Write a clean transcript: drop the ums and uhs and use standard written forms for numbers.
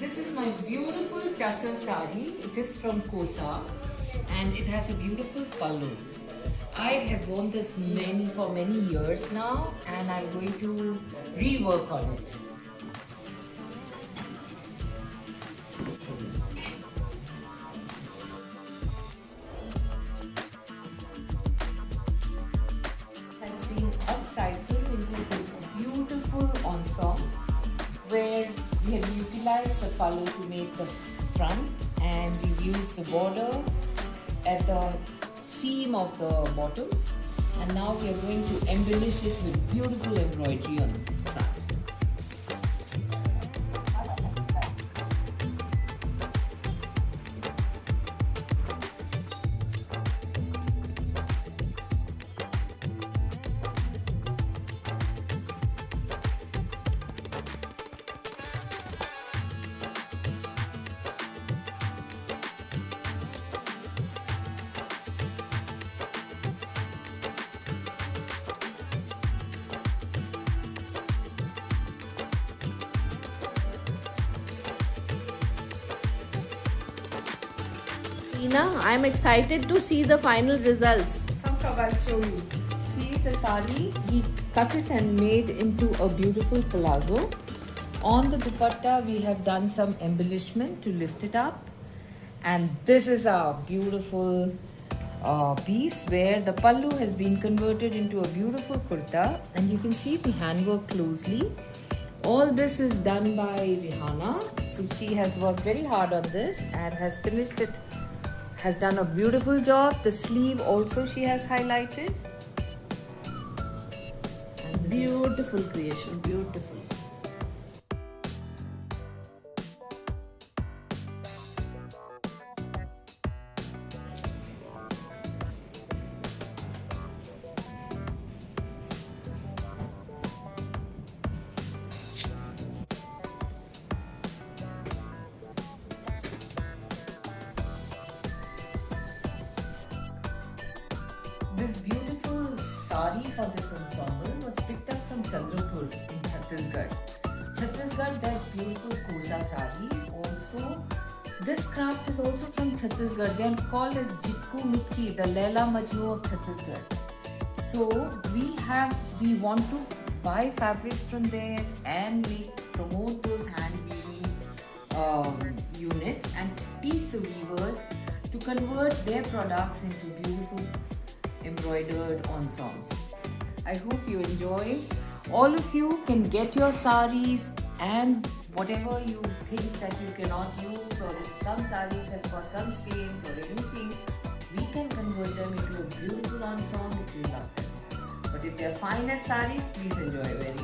This is my beautiful Tusser saree. It is from Kosa and it has a beautiful pallu. I have worn this for many years now and I'm going to rework on it. Has been upcycled into this beautiful ensemble where we have utilized the pallu to make the front and we've used the border at the seam of the bottom, and now we are going to embellish it with beautiful embroidery on the front. I'm excited to see the final results. Come, I'll show you. See the saree, we cut it and made into a beautiful palazzo. On the dupatta, we have done some embellishment to lift it up. And this is our beautiful piece where the pallu has been converted into a beautiful kurta. And you can see the handwork closely. All this is done by Rihanna. So she has worked very hard on this and has finished it. Has done a beautiful job. The sleeve also she has highlighted. Beautiful creation, beautiful. This beautiful saree for this ensemble was picked up from Chandrapur in Chhattisgarh. Chhattisgarh does beautiful Kosa sarees. Also, this craft is also from Chhattisgarh. They are called as Jikku Mikki, the Laila Majnu of Chhattisgarh. So we want to buy fabrics from there and promote those hand weaving units and teach the weavers to convert their products into beautiful embroidered ensembles. I hope you enjoy. All of you can get your sarees and whatever you think that you cannot use, or if some sarees have got some stains or anything, we can convert them into a beautiful ensemble if you love them. But if they are fine as sarees, please enjoy wearing